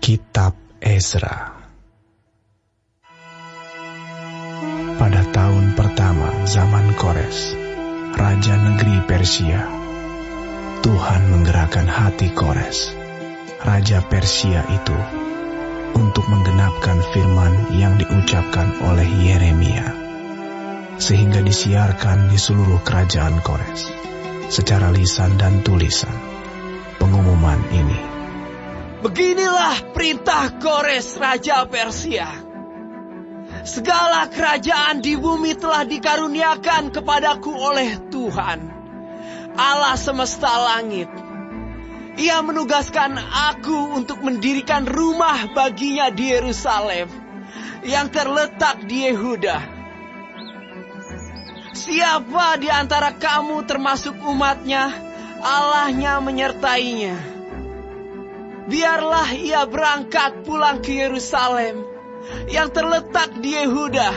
Kitab Ezra. Pada tahun pertama zaman Kores, raja negeri Persia, Tuhan menggerakkan hati Kores, raja Persia itu, untuk menggenapkan firman yang diucapkan oleh Yeremia, sehingga disiarkan di seluruh kerajaan Kores, secara lisan dan tulisan, pengumuman ini. Beginilah perintah Kores raja Persia. Segala kerajaan di bumi telah dikaruniakan kepadaku oleh Tuhan, Allah semesta langit. Ia menugaskan aku untuk mendirikan rumah baginya di Yerusalem, yang terletak di Yehuda. Siapa di antara kamu termasuk umatnya, Allahnya menyertainya. Biarlah ia berangkat pulang ke Yerusalem yang terletak di Yehuda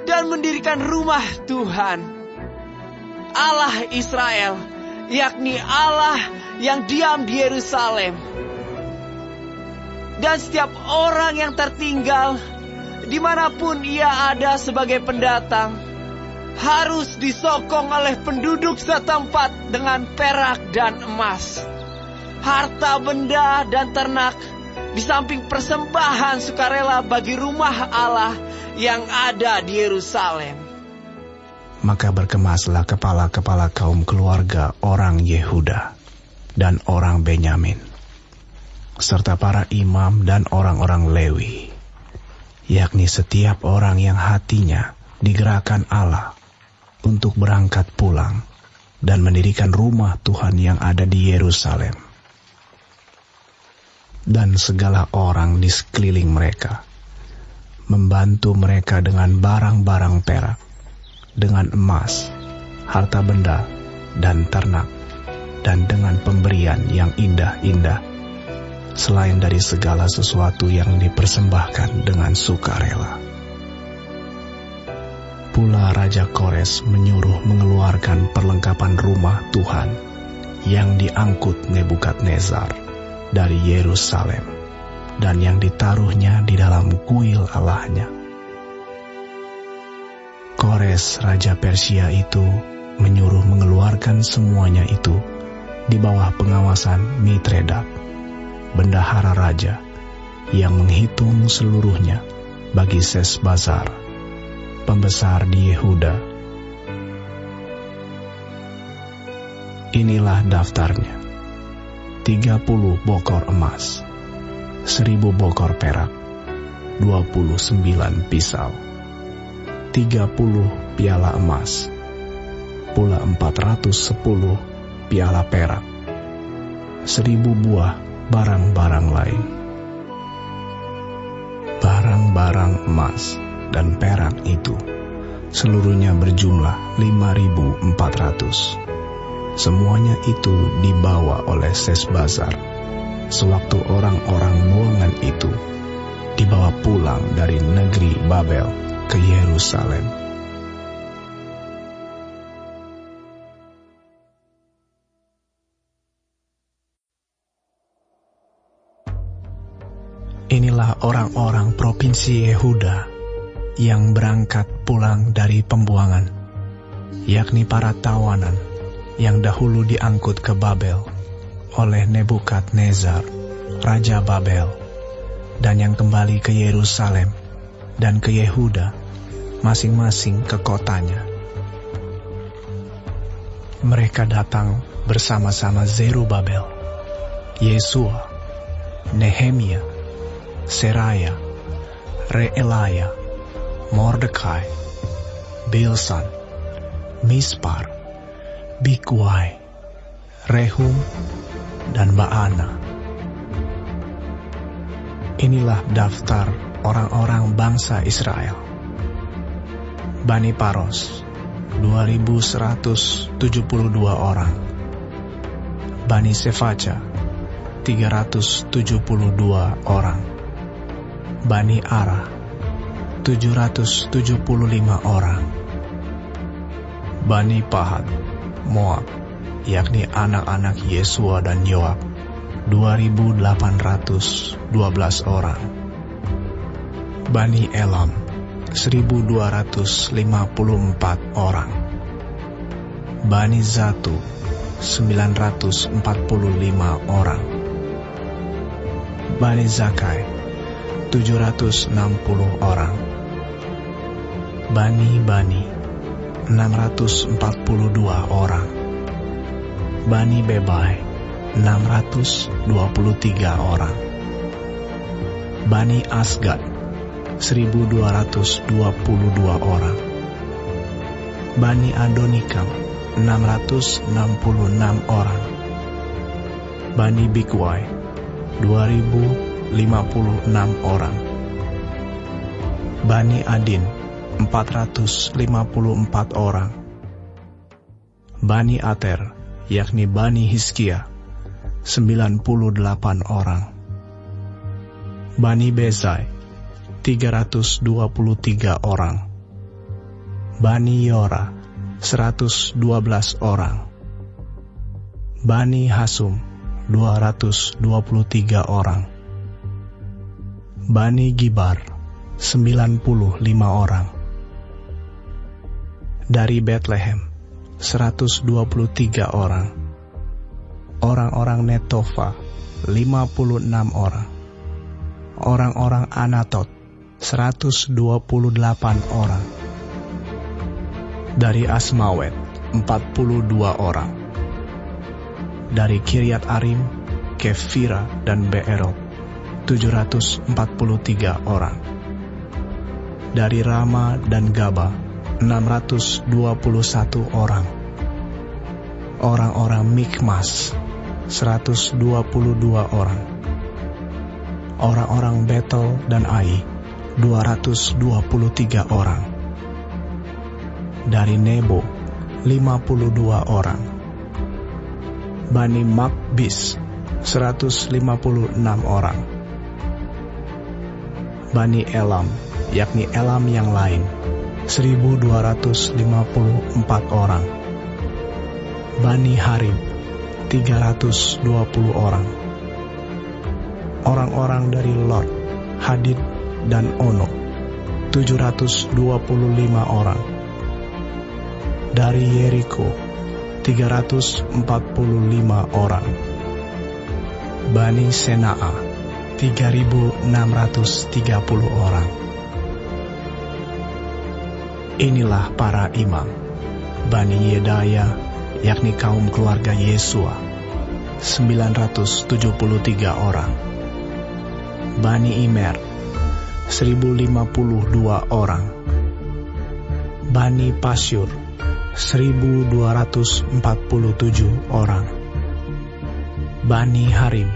dan mendirikan rumah Tuhan, Allah Israel, yakni Allah yang diam di Yerusalem. Dan setiap orang yang tertinggal, dimanapun ia ada sebagai pendatang, harus disokong oleh penduduk setempat dengan perak dan emas, harta benda dan ternak, di samping persembahan sukarela bagi rumah Allah yang ada di Yerusalem. Maka berkemaslah kepala-kepala kaum keluarga orang Yehuda dan orang Benyamin, serta para imam dan orang-orang Lewi, yakni setiap orang yang hatinya digerakkan Allah untuk berangkat pulang dan mendirikan rumah Tuhan yang ada di Yerusalem. Dan segala orang di sekeliling mereka membantu mereka dengan barang-barang perak, dengan emas, harta benda, dan ternak, dan dengan pemberian yang indah-indah, selain dari segala sesuatu yang dipersembahkan dengan sukarela. Pula Raja Kores menyuruh mengeluarkan perlengkapan rumah Tuhan yang diangkut Nebukadnezar dari Yerusalem, dan yang ditaruhnya di dalam kuil Allahnya. Kores raja Persia itu menyuruh mengeluarkan semuanya itu di bawah pengawasan Mitredat, bendahara raja, yang menghitung seluruhnya bagi Sesbazar, pembesar di Yehuda. Inilah daftarnya: 30 bokor emas, 1000 bokor perak, 29 pisau, 30 piala emas, pula 410 piala perak, 1000 buah barang-barang lain. Barang-barang emas dan perak itu seluruhnya berjumlah 5.400. Semuanya itu dibawa oleh Sesbazar sewaktu orang-orang buangan itu dibawa pulang dari negeri Babel ke Yerusalem. Inilah orang-orang provinsi Yehuda yang berangkat pulang dari pembuangan, yakni para tawanan yang dahulu diangkut ke Babel oleh Nebukadnezar, Raja Babel, dan yang kembali ke Yerusalem dan ke Yehuda, masing-masing ke kotanya. Mereka datang bersama-sama Zerubabel, Yesua, Nehemia, Seraya, Reelaya, Mordekai, Bilsan, Mispar, Bikwai, Rehum, dan Baana. Inilah daftar orang-orang bangsa Israel. Bani Paros, 2.172 orang. Bani Sefaca, 372 orang. Bani Ara, 775 orang. Bani Pahat, Moab, yakni anak-anak Yesua dan Yoab, 2.812 orang. Bani Elam 1.254 orang. Bani Zatu 945 orang. Bani Zakai 760 orang. Bani 642 orang. Bani Bebai 623 orang. Bani Asgad 1.222 orang. Bani Adonikam 666 orang. Bani Bigwai 2.056 orang. Bani Adin 454 orang. Bani Ater, yakni Bani Hizkia 98 orang. Bani Bezai 323 orang. Bani Yora 112 orang. Bani Hasum 223 orang. Bani Gibar 95 orang. Dari Bethlehem 123 orang. Orang-orang Netofa 56 orang. Orang-orang Anatot 128 orang. Dari Asmawet 42 orang. Dari Kiryat Arim, Kefira dan Beerot 743 orang. Dari Rama dan Gaba 621 orang. Orang-orang Mikmas 122 orang. Orang-orang Betel dan Ai 223 orang. Dari Nebo 52 orang. Bani Makbis 156 orang. Bani Elam, yakni Elam yang lain 1.254 orang. Bani Harim 320 orang. Orang-orang dari Lot, Hadid dan Ono 725 orang. Dari Yeriko 345 orang. Bani Senaa 3.630 orang. Inilah para imam, Bani Yedaya, yakni kaum keluarga Yesua, 973 orang. Bani Imer 1.052 orang. Bani Pasyur 1.247 orang. Bani Harim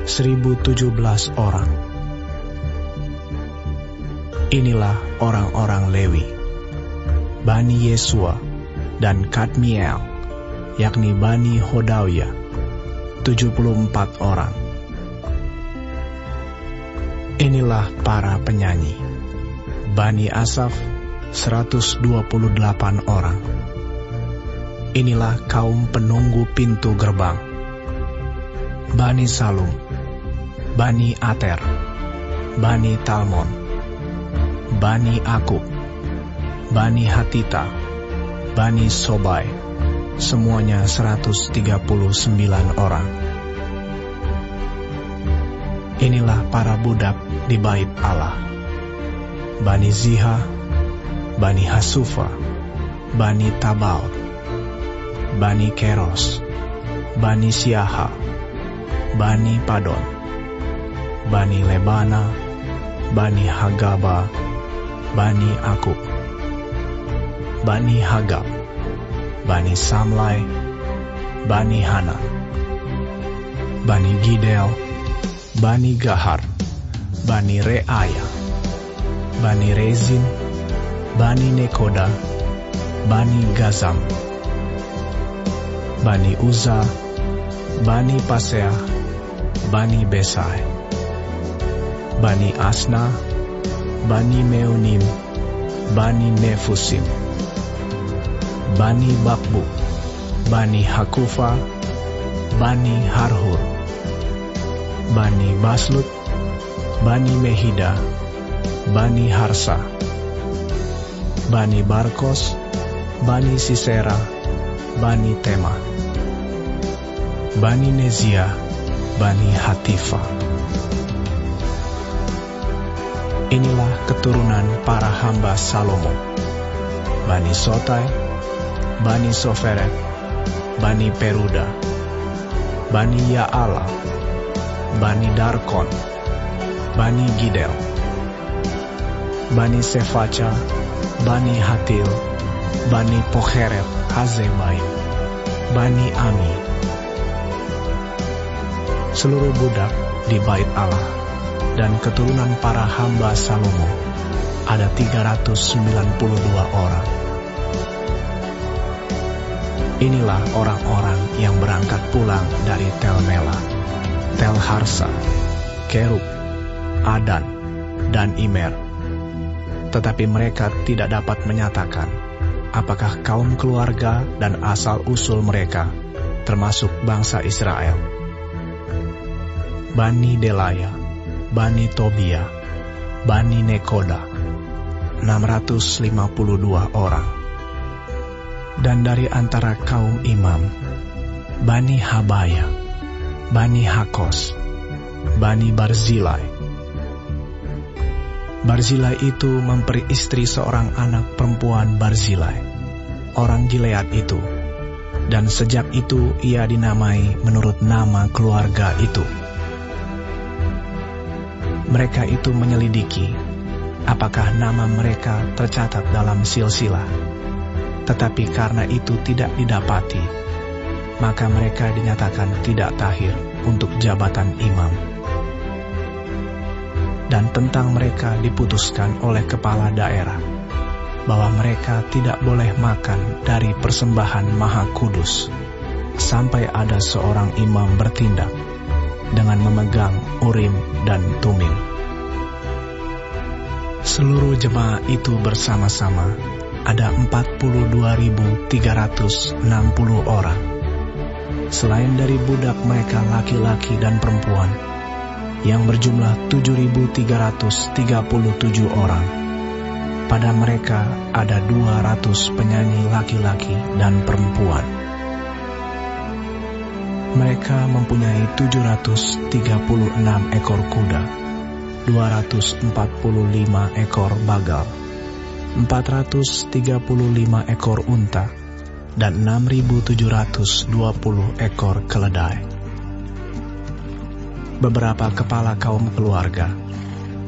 1.017 orang. Inilah orang-orang Lewi, Bani Yesua dan Kadmiel, yakni Bani Hodawia 74 orang. Inilah para penyanyi, Bani Asaf 128 orang. Inilah kaum penunggu pintu gerbang, Bani Salum, Bani Ater, Bani Talmon, Bani Akub, Bani Hatita, Bani Sobai, semuanya 139 orang. Inilah para budak di bait Allah, Bani Ziha, Bani Hasufa, Bani Tabal, Bani Keros, Bani Siaha, Bani Padon, Bani Lebana, Bani Hagaba, Bani Akub, Bani Hagab, Bani Samlai, Bani Hana, Bani Gidel, Bani Gahar, Bani Reaya, Bani Rezin, Bani Nekoda, Bani Gazam, Bani Uza, Bani Paseah, Bani Besai, Bani Asna, Bani Meonim, Bani Nefusim, Bani Bakbuk, Bani Hakufa, Bani Harhur, Bani Baslut, Bani Mehida, Bani Harsa, Bani Barkos, Bani Sisera, Bani Tema, Bani Nezia, Bani Hatifa. Inilah keturunan para hamba Salomo: Bani Sotai, Bani Soferet, Bani Peruda, Bani Yaala, Bani Darkon, Bani Gidel, Bani Sefaca, Bani Hatil, Bani Pocheret Hazebaim, Bani Ami. Seluruh budak di bait Allah dan keturunan para hamba Salomo ada 392 orang. Inilah orang-orang yang berangkat pulang dari Tel Mela, Tel Harsa, Kerub, Adan, dan Imer. Tetapi mereka tidak dapat menyatakan apakah kaum keluarga dan asal-usul mereka termasuk bangsa Israel. Bani Delaya, Bani Tobia, Bani Nekoda, 652 orang. Dan dari antara kaum imam, Bani Habaya, Bani Hakos, Bani Barzilai. Barzilai itu memperi istri seorang anak perempuan Barzilai, orang Gilead itu, dan sejak itu ia dinamai menurut nama keluarga itu. Mereka itu menyelidiki apakah nama mereka tercatat dalam silsilah, tetapi karena itu tidak didapati, maka mereka dinyatakan tidak tahir untuk jabatan imam. Dan tentang mereka diputuskan oleh kepala daerah bahwa mereka tidak boleh makan dari persembahan Maha Kudus sampai ada seorang imam bertindak dengan memegang Urim dan Tumim. Seluruh jemaah itu bersama-sama ada 42.360 orang. Selain dari budak mereka laki-laki dan perempuan, yang berjumlah 7.337 orang. Pada mereka ada 200 penyanyi laki-laki dan perempuan. Mereka mempunyai 736 ekor kuda, 245 ekor bagal, 435 ekor unta, dan 6.720 ekor keledai. Beberapa kepala kaum keluarga,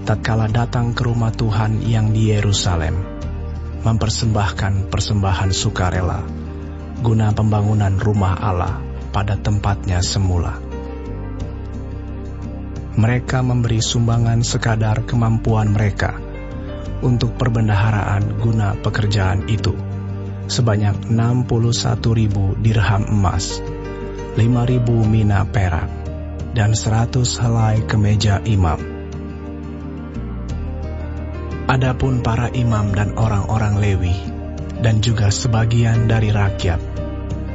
tatkala datang ke rumah Tuhan yang di Yerusalem, mempersembahkan persembahan sukarela guna pembangunan rumah Allah pada tempatnya semula. Mereka memberi sumbangan sekadar kemampuan mereka untuk perbendaharaan guna pekerjaan itu, sebanyak 61.000 dirham emas, 5.000 mina perak, dan 100 helai kemeja imam. Adapun para imam dan orang-orang Lewi, dan juga sebagian dari rakyat,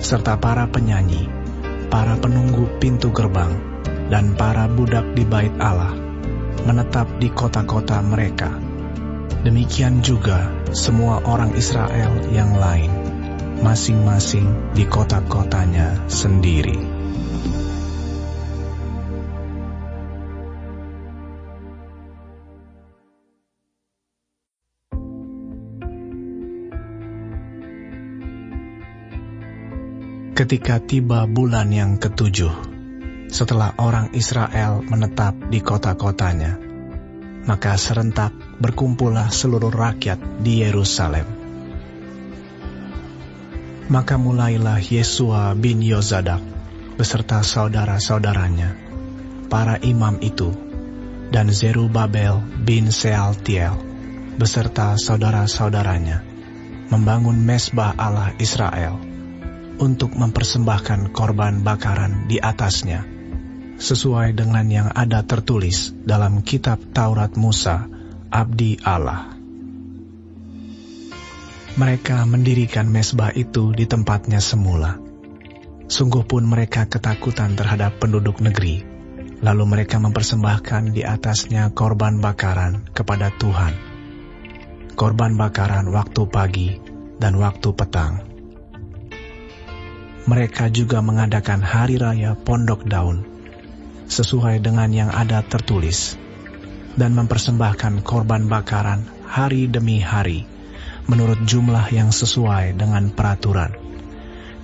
serta para penyanyi, para penunggu pintu gerbang, dan para budak di bait Allah, menetap di kota-kota mereka. Demikian juga semua orang Israel yang lain, masing-masing di kota-kotanya sendiri. Ketika tiba bulan yang ke-7, setelah orang Israel menetap di kota-kotanya, maka serentak berkumpullah seluruh rakyat di Yerusalem. Maka mulailah Yesua bin Yozadak beserta saudara-saudaranya, para imam itu, dan Zerubabel bin Sealtiel beserta saudara-saudaranya, membangun mezbah Allah Israel untuk mempersembahkan korban bakaran di atasnya, sesuai dengan yang ada tertulis dalam kitab Taurat Musa, abdi Allah. Mereka mendirikan mezbah itu di tempatnya semula. Sungguh pun mereka ketakutan terhadap penduduk negeri, Lalu mereka mempersembahkan di atasnya korban bakaran kepada Tuhan, korban bakaran waktu pagi dan waktu petang. Mereka juga mengadakan hari raya Pondok Daun, sesuai dengan yang ada tertulis, dan mempersembahkan korban bakaran hari demi hari, menurut jumlah yang sesuai dengan peraturan,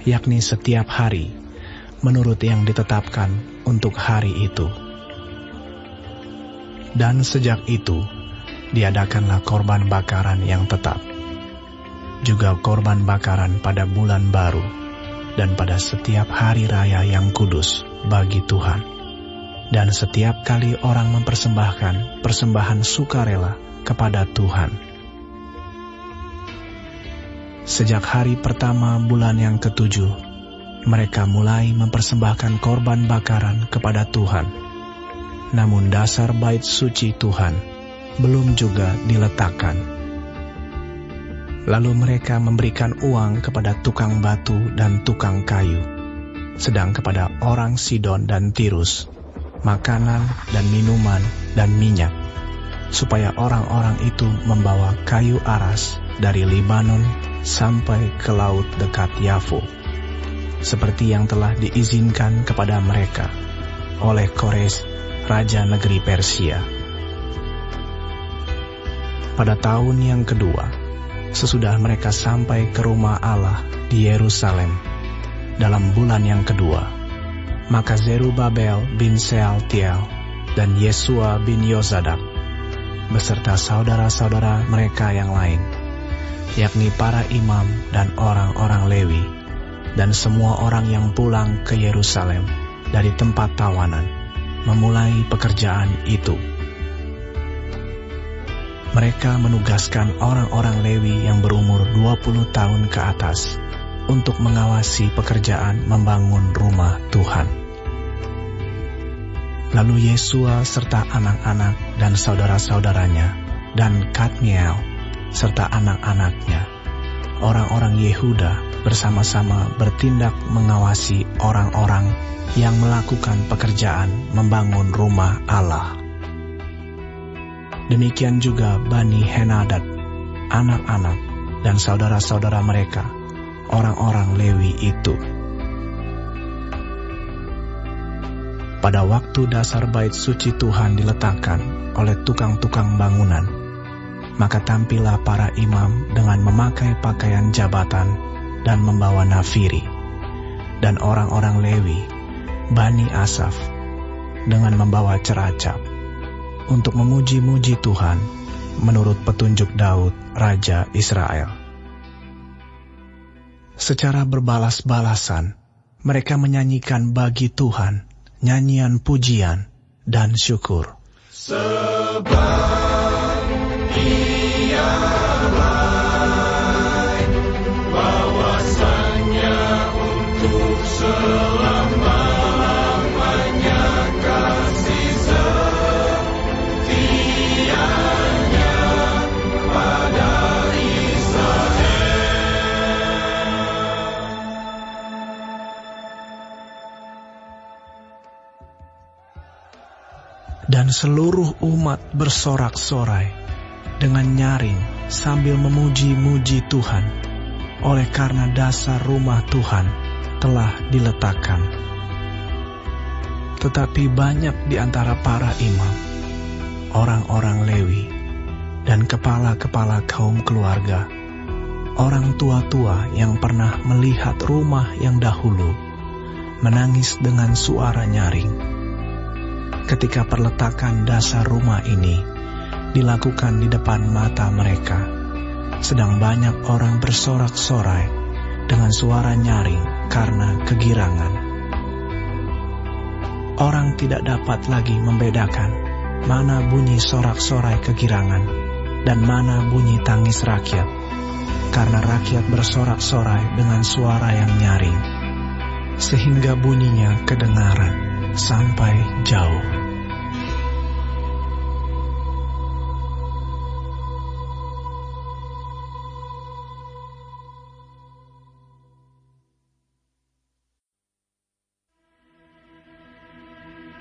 yakni setiap hari, menurut yang ditetapkan untuk hari itu. Dan sejak itu, diadakanlah korban bakaran yang tetap, juga korban bakaran pada bulan baru, dan pada setiap hari raya yang kudus bagi Tuhan. Dan setiap kali orang mempersembahkan persembahan sukarela kepada Tuhan. Sejak hari pertama bulan yang ketujuh, mereka mulai mempersembahkan korban bakaran kepada Tuhan. Namun dasar bait suci Tuhan belum juga diletakkan. Lalu mereka memberikan uang kepada tukang batu dan tukang kayu, sedang kepada orang Sidon dan Tirus, makanan dan minuman dan minyak, supaya orang-orang itu membawa kayu aras dari Libanon sampai ke laut dekat Yafo, seperti yang telah diizinkan kepada mereka oleh Kores, raja negeri Persia. Pada tahun yang kedua, sesudah mereka sampai ke rumah Allah di Yerusalem, dalam bulan yang kedua, maka Zerubabel bin Sealtiel dan Yesua bin Yozadak, beserta saudara-saudara mereka yang lain, yakni para imam dan orang-orang Lewi, dan semua orang yang pulang ke Yerusalem dari tempat tawanan, memulai pekerjaan itu. Mereka menugaskan orang-orang Lewi yang berumur 20 tahun ke atas untuk mengawasi pekerjaan membangun rumah Tuhan. Lalu Yesua serta anak-anak dan saudara-saudaranya, dan Kadmiel serta anak-anaknya, orang-orang Yehuda bersama-sama bertindak mengawasi orang-orang yang melakukan pekerjaan membangun rumah Allah. Demikian juga Bani Henadad, anak-anak dan saudara-saudara mereka, orang-orang Lewi itu. Pada waktu dasar bait suci Tuhan diletakkan oleh tukang-tukang bangunan, maka tampillah para imam dengan memakai pakaian jabatan dan membawa nafiri, dan orang-orang Lewi, Bani Asaf, dengan membawa ceracap, untuk memuji-muji Tuhan menurut petunjuk Daud, Raja Israel. Secara berbalas-balasan, mereka menyanyikan bagi Tuhan nyanyian pujian dan syukur. Sebab Ia baik, bawasannya untuk selama-lamanya, kasih setianya pada Israel. Dan seluruh umat bersorak-sorai dengan nyaring sambil memuji-muji Tuhan, oleh karena dasar rumah Tuhan telah diletakkan. Tetapi banyak di antara para imam, orang-orang Lewi, dan kepala-kepala kaum keluarga, orang tua-tua yang pernah melihat rumah yang dahulu, menangis dengan suara nyaring ketika perletakan dasar rumah ini dilakukan di depan mata mereka, sedang banyak orang bersorak-sorai dengan suara nyaring karena kegirangan. Orang tidak dapat lagi membedakan mana bunyi sorak-sorai kegirangan dan mana bunyi tangis rakyat, karena rakyat bersorak-sorai dengan suara yang nyaring, sehingga bunyinya kedengaran sampai jauh.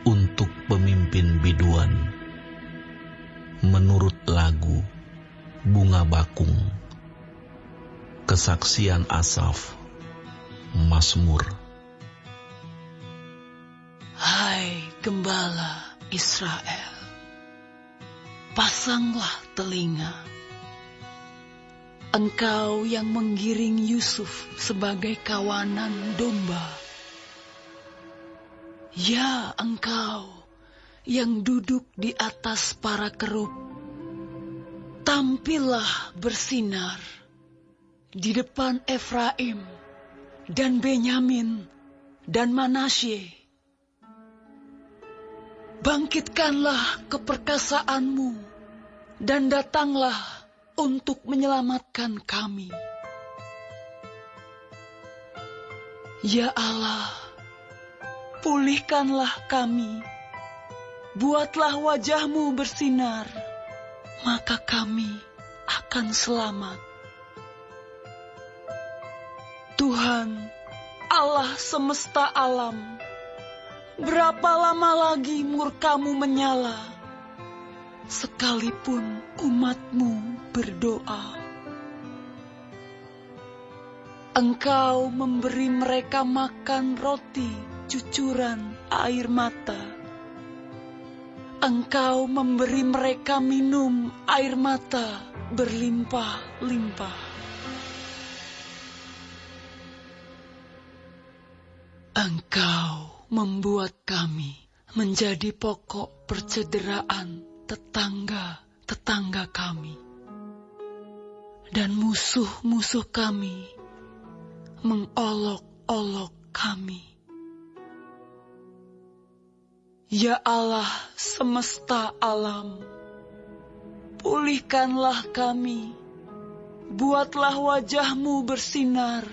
untuk pemimpin biduan, menurut lagu Bunga Bakung, kesaksian Asaf, Mazmur. Hai gembala Israel, pasanglah telinga. Engkau yang menggiring Yusuf sebagai kawanan domba. Ya, engkau yang duduk di atas para kerub, tampillah bersinar di depan Efraim dan Benyamin dan Manasye. Bangkitkanlah keperkasaanmu dan datanglah untuk menyelamatkan kami. Ya Allah, pulihkanlah kami, buatlah wajah-Mu bersinar, maka kami akan selamat. Tuhan, Allah semesta alam, berapa lama lagi murka-Mu menyala, sekalipun umat-Mu berdoa? Engkau memberi mereka makan roti cucuran air mata. Engkau memberi mereka minum air mata berlimpah-limpah. Engkau membuat kami menjadi pokok percederaan tetangga-tetangga kami, dan musuh-musuh kami mengolok-olok kami. Ya Allah semesta alam, pulihkanlah kami, buatlah wajah-Mu bersinar,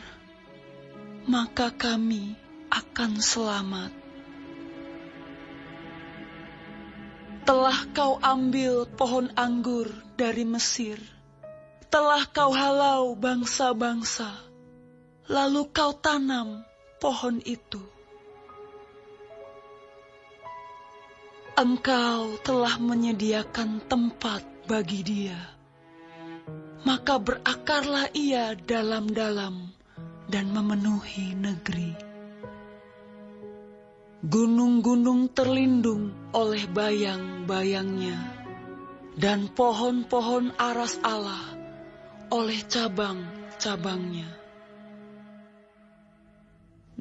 maka kami akan selamat. Telah Kau ambil pohon anggur dari Mesir, telah Kau halau bangsa-bangsa, lalu Kau tanam pohon itu. Engkau telah menyediakan tempat bagi dia, maka berakarlah ia dalam-dalam dan memenuhi negeri. Gunung-gunung terlindung oleh bayang-bayangnya, dan pohon-pohon aras Allah oleh cabang-cabangnya.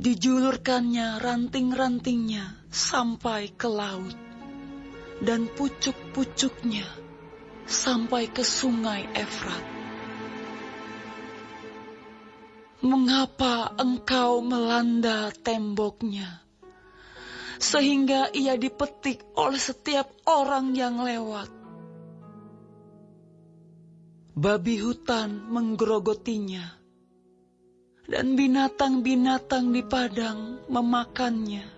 Dijulurkannya ranting-rantingnya sampai ke laut, dan pucuk-pucuknya sampai ke sungai Efrat. Mengapa engkau melanda temboknya, sehingga ia dipetik oleh setiap orang yang lewat? Babi hutan menggerogotinya, dan binatang-binatang di padang memakannya.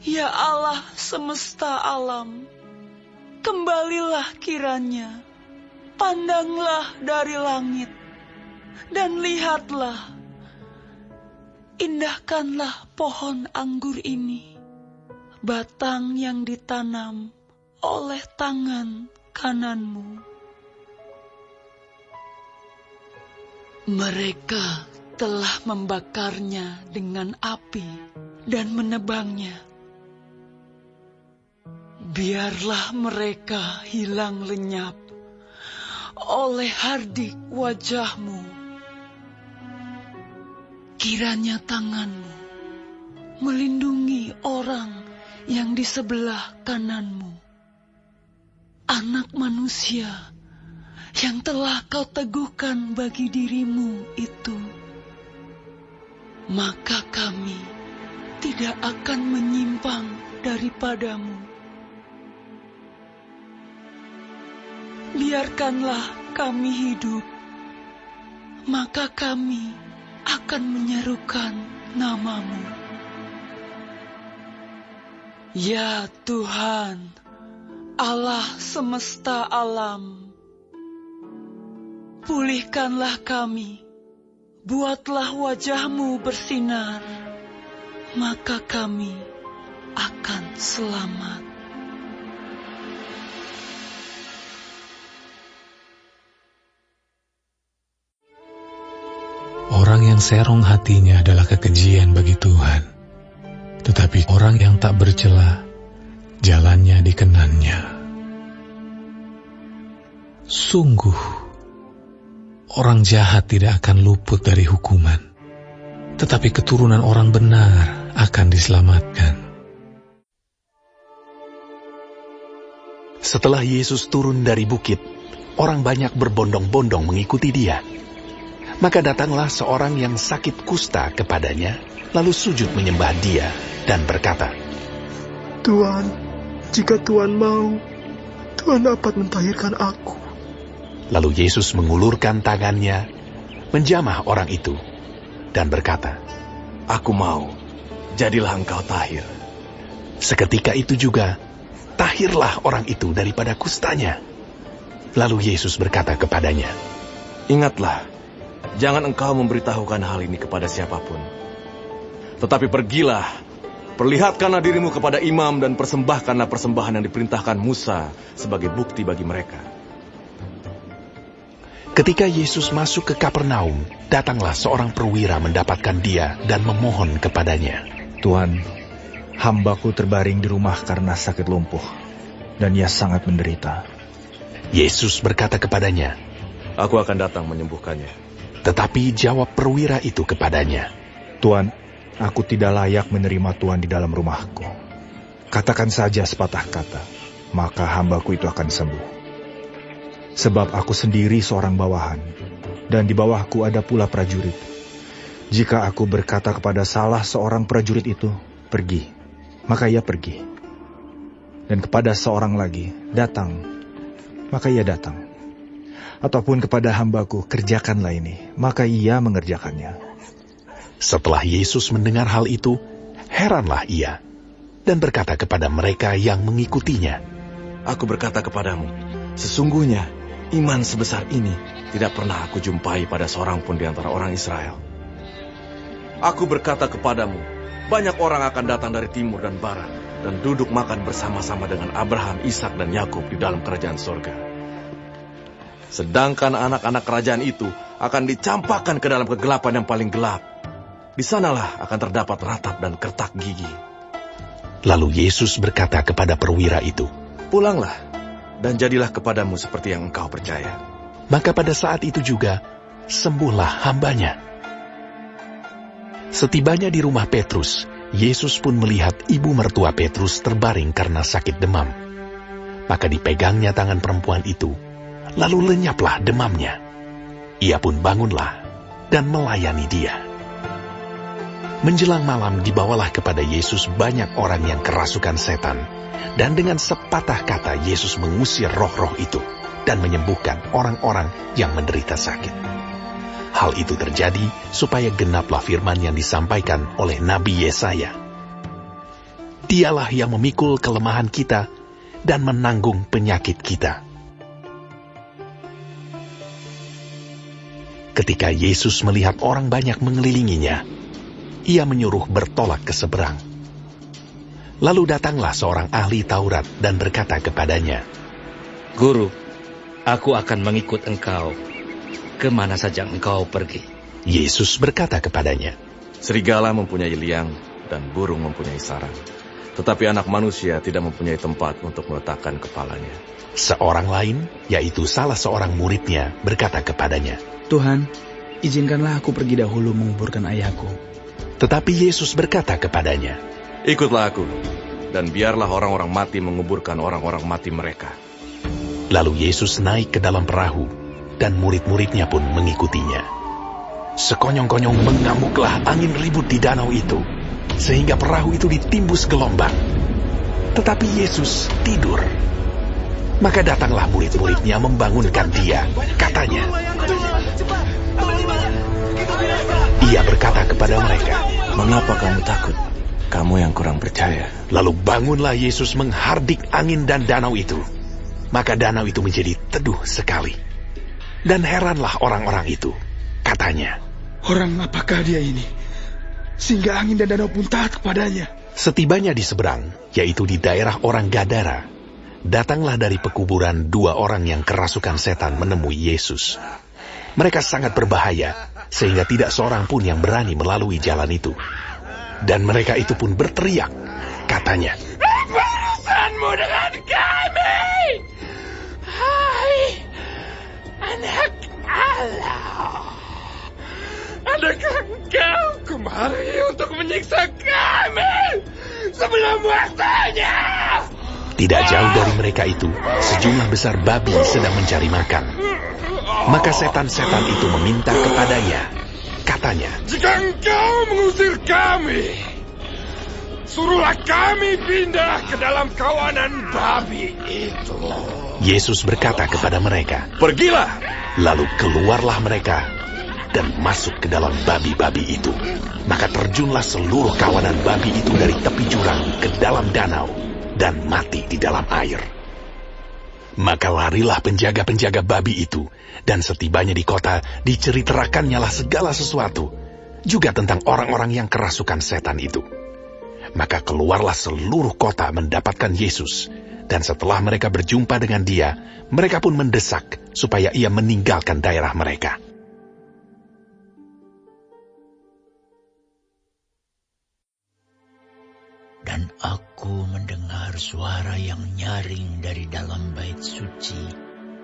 Ya Allah semesta alam, kembalilah kiranya, pandanglah dari langit, dan lihatlah, indahkanlah pohon anggur ini, batang yang ditanam oleh tangan kanan-Mu. Mereka telah membakarnya dengan api dan menebangnya. Biarlah mereka hilang lenyap oleh hardik wajah-Mu. Kiranya tangan-Mu melindungi orang yang di sebelah kanan-Mu, anak manusia yang telah Kau teguhkan bagi diri-Mu itu. Maka kami tidak akan menyimpang daripada-Mu. Biarkanlah kami hidup, maka kami akan menyerukan nama-Mu. Ya Tuhan, Allah semesta alam, pulihkanlah kami, buatlah wajah-Mu bersinar, maka kami akan selamat. Orang yang serong hatinya adalah kekejian bagi Tuhan, tetapi orang yang tak bercela, jalannya dikenannya. Sungguh, orang jahat tidak akan luput dari hukuman, tetapi keturunan orang benar akan diselamatkan. Setelah Yesus turun dari bukit, orang banyak berbondong-bondong mengikuti dia. Maka datanglah seorang yang sakit kusta kepadanya, lalu sujud menyembah dia dan berkata, Tuhan, jika Tuhan mau, Tuhan dapat mentahirkan aku. Lalu Yesus mengulurkan tangannya, menjamah orang itu, dan berkata, Aku mau, jadilah engkau tahir. Seketika itu juga, tahirlah orang itu daripada kustanya. Lalu Yesus berkata kepadanya, Ingatlah, jangan engkau memberitahukan hal ini kepada siapapun. Tetapi pergilah, perlihatkanlah dirimu kepada imam dan persembahkanlah persembahan yang diperintahkan Musa sebagai bukti bagi mereka. Ketika Yesus masuk ke Kapernaum, datanglah seorang perwira mendapatkan dia dan memohon kepadanya. Tuhan, hambaku terbaring di rumah karena sakit lumpuh, dan ia sangat menderita. Yesus berkata kepadanya, Aku akan datang menyembuhkannya. tetapi jawab perwira itu kepadanya, Tuhan, aku tidak layak menerima Tuhan di dalam rumahku. Katakan saja sepatah kata, maka hambaku itu akan sembuh. Sebab aku sendiri seorang bawahan, dan di bawahku ada pula prajurit. Jika aku berkata kepada salah seorang prajurit itu, pergi, maka ia pergi. Dan kepada seorang lagi, datang, maka ia datang. Ataupun kepada hambaku, kerjakanlah ini, maka ia mengerjakannya. Setelah Yesus mendengar hal itu, heranlah ia, dan berkata kepada mereka yang mengikutinya, Aku berkata kepadamu, sesungguhnya iman sebesar ini tidak pernah aku jumpai pada seorang pun di antara orang Israel. Aku berkata kepadamu, banyak orang akan datang dari timur dan barat, dan duduk makan bersama-sama dengan Abraham, Ishak, dan Yakub di dalam kerajaan surga. Sedangkan anak-anak kerajaan itu akan dicampakkan ke dalam kegelapan yang paling gelap. Di sanalah akan terdapat ratap dan kertak gigi. Lalu Yesus berkata kepada perwira itu, Pulanglah, dan jadilah kepadamu seperti yang engkau percaya. maka pada saat itu juga, sembuhlah hambanya. Setibanya di rumah Petrus, Yesus pun melihat ibu mertua Petrus terbaring karena sakit demam. Maka dipegangnya tangan perempuan itu, lalu lenyaplah demamnya. Ia pun bangunlah dan melayani dia. Menjelang malam dibawalah kepada Yesus banyak orang yang kerasukan setan, dan dengan sepatah kata Yesus mengusir roh-roh itu dan menyembuhkan orang-orang yang menderita sakit. Hal itu terjadi supaya genaplah firman yang disampaikan oleh Nabi Yesaya. Dialah yang memikul kelemahan kita dan menanggung penyakit kita. Ketika Yesus melihat orang banyak mengelilinginya, ia menyuruh bertolak ke seberang. Lalu datanglah seorang ahli Taurat dan berkata kepadanya, Guru, aku akan mengikut engkau kemana saja engkau pergi. Yesus berkata kepadanya, Serigala mempunyai liang dan burung mempunyai sarang, tetapi anak manusia tidak mempunyai tempat untuk meletakkan kepalanya. Seorang lain, yaitu salah seorang muridnya, berkata kepadanya, Tuhan, izinkanlah aku pergi dahulu menguburkan ayahku. Tetapi Yesus berkata kepadanya, Ikutlah aku, dan biarlah orang-orang mati menguburkan orang-orang mati mereka. Lalu Yesus naik ke dalam perahu, dan murid-muridnya pun mengikutinya. Sekonyong-konyong mengamuklah angin ribut di danau itu, sehingga perahu itu ditimbus gelombang. Tetapi Yesus tidur. Maka datanglah murid-muridnya membangunkan dia. Katanya, ia berkata kepada mereka, Mengapa kamu takut? Kamu yang kurang percaya. Lalu bangunlah Yesus menghardik angin dan danau itu. Maka danau itu menjadi teduh sekali. Dan heranlah orang-orang itu. Katanya, Orang apakah dia ini? sehingga angin dan danau pun taat kepadanya. Setibanya di seberang, yaitu di daerah orang Gadara, datanglah dari pekuburan 2 orang yang kerasukan setan menemui Yesus. Mereka sangat berbahaya, sehingga tidak seorang pun yang berani melalui jalan itu. Dan mereka itu pun berteriak, katanya, "Apa urusanmu dengan kami? Hai, anak Allah, adakah engkau kemari untuk menyiksa kami sebelum waktunya?" Tidak jauh dari mereka itu, sejumlah besar babi sedang mencari makan. Maka setan-setan itu meminta kepadanya, katanya, "Jika engkau mengusir kami, suruhlah kami pindah ke dalam kawanan babi itu." Yesus berkata kepada mereka, "Pergilah!" Lalu keluarlah mereka dan masuk ke dalam babi-babi itu. Maka terjunlah seluruh kawanan babi itu dari tepi jurang ke dalam danau dan mati di dalam air. Maka larilah penjaga-penjaga babi itu, dan setibanya di kota diceriterakannya lah segala sesuatu, juga tentang orang-orang yang kerasukan setan itu. Maka keluarlah seluruh kota mendapatkan Yesus, dan setelah mereka berjumpa dengan dia, mereka pun mendesak supaya ia meninggalkan daerah mereka. Dan aku mendengar suara yang nyaring dari dalam bait suci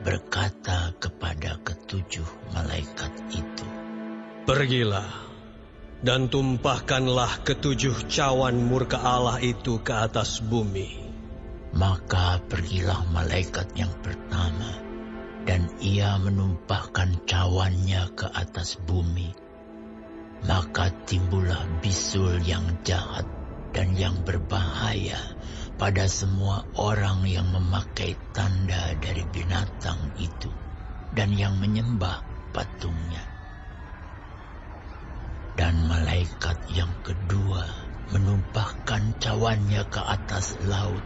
berkata kepada 7 malaikat itu, "Pergilah dan tumpahkanlah 7 cawan murka Allah itu ke atas bumi." Maka pergilah malaikat yang pertama, dan ia menumpahkan cawannya ke atas bumi. Maka timbullah bisul yang jahat dan yang berbahaya pada semua orang yang memakai tanda dari binatang itu dan yang menyembah patungnya. Dan malaikat yang kedua menumpahkan cawannya ke atas laut,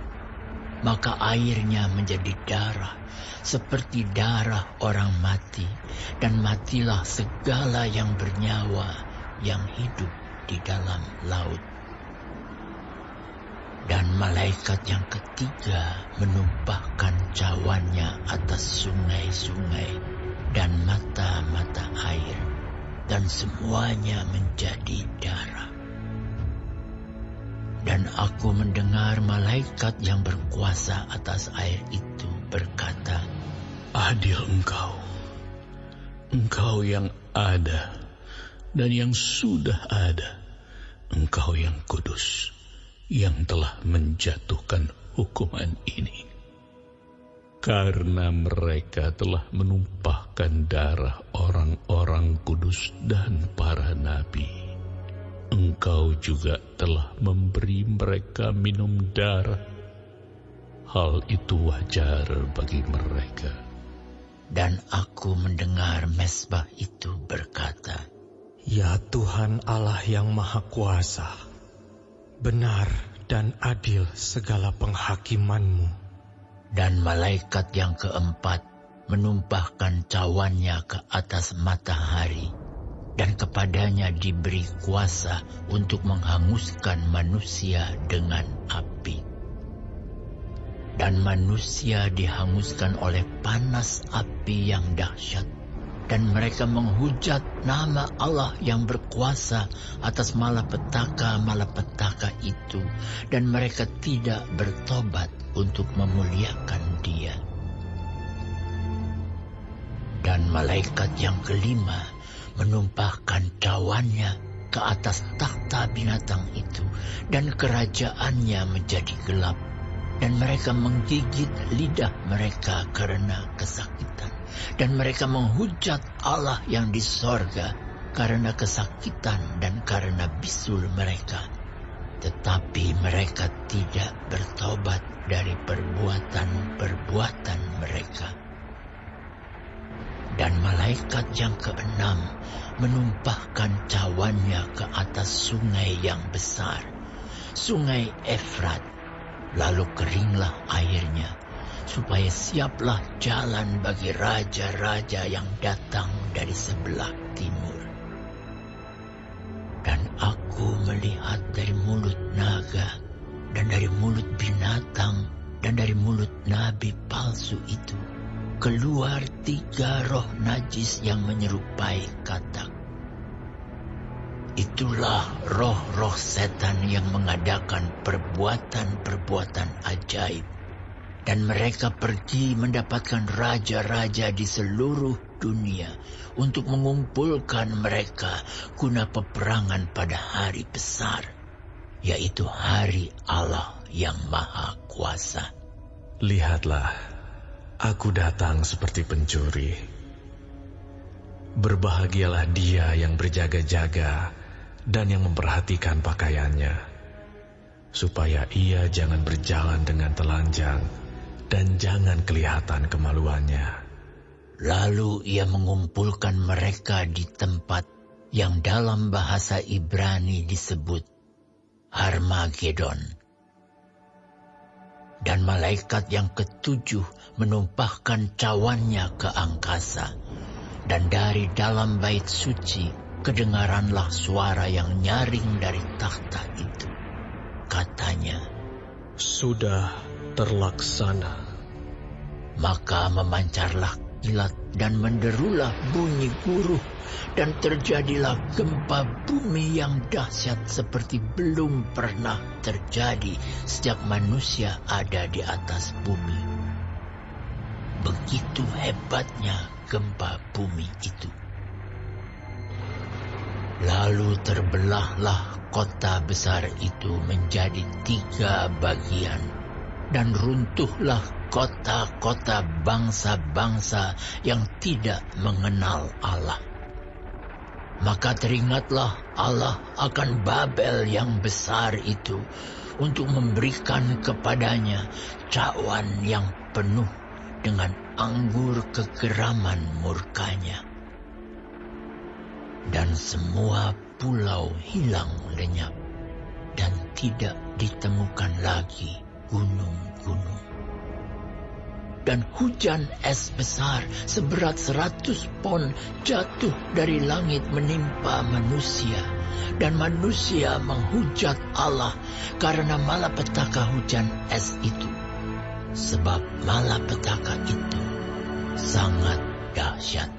maka airnya menjadi darah seperti darah orang mati, dan matilah segala yang bernyawa yang hidup di dalam laut. Dan malaikat yang ketiga menumpahkan cawannya atas sungai-sungai dan mata-mata air, dan semuanya menjadi darah. Dan aku mendengar malaikat yang berkuasa atas air itu berkata, "Adil engkau yang ada dan yang sudah ada, engkau yang kudus, yang telah menjatuhkan hukuman ini. Karena mereka telah menumpahkan darah orang-orang kudus dan para nabi, engkau juga telah memberi mereka minum darah. Hal itu wajar bagi mereka." Dan aku mendengar mezbah itu berkata, "Ya Tuhan Allah yang Maha Kuasa, benar dan adil segala penghakiman-Mu." Dan malaikat yang keempat menumpahkan cawannya ke atas matahari, dan kepadanya diberi kuasa untuk menghanguskan manusia dengan api. Dan manusia dihanguskan oleh panas api yang dahsyat, dan mereka menghujat nama Allah yang berkuasa atas malapetaka-malapetaka itu, dan mereka tidak bertobat untuk memuliakan Dia. Dan malaikat yang kelima menumpahkan cawannya ke atas takhta binatang itu, dan kerajaannya menjadi gelap, dan mereka menggigit lidah mereka karena kesakitan. Dan mereka menghujat Allah yang di sorga karena kesakitan dan karena bisul mereka. Tetapi mereka tidak bertobat dari perbuatan-perbuatan mereka. Dan malaikat yang keenam menumpahkan cawannya ke atas sungai yang besar, sungai Efrat. Lalu keringlah airnya, supaya siaplah jalan bagi raja-raja yang datang dari sebelah timur. Dan aku melihat dari mulut naga dan dari mulut binatang dan dari mulut nabi palsu itu keluar 3 roh najis yang menyerupai katak. Itulah roh-roh setan yang mengadakan perbuatan-perbuatan ajaib. Dan mereka pergi mendapatkan raja-raja di seluruh dunia untuk mengumpulkan mereka guna peperangan pada hari besar, yaitu hari Allah yang Maha Kuasa. Lihatlah, aku datang seperti pencuri. Berbahagialah dia yang berjaga-jaga dan yang memperhatikan pakaiannya, supaya ia jangan berjalan dengan telanjang dan jangan kelihatan kemaluannya. Lalu ia mengumpulkan mereka di tempat yang dalam bahasa Ibrani disebut Harmagedon. Dan malaikat yang ke-7 menumpahkan cawannya ke angkasa, dan dari dalam bait suci kedengaranlah suara yang nyaring dari takhta itu. Katanya, "Sudah terlaksana." Maka memancarlah kilat dan menderulah bunyi guruh, dan terjadilah gempa bumi yang dahsyat seperti belum pernah terjadi sejak manusia ada di atas bumi. Begitu hebatnya gempa bumi itu. Lalu terbelahlah kota besar itu menjadi 3 bagian, dan runtuhlah kota-kota bangsa-bangsa yang tidak mengenal Allah. Maka teringatlah Allah akan Babel yang besar itu untuk memberikan kepadanya cawan yang penuh dengan anggur kegeraman murkanya. Dan semua pulau hilang lenyap, dan tidak ditemukan lagi gunung-gunung. Dan hujan es besar seberat 100 pon jatuh dari langit menimpa manusia. Dan manusia menghujat Allah karena malapetaka hujan es itu. Sebab malapetaka itu sangat dahsyat.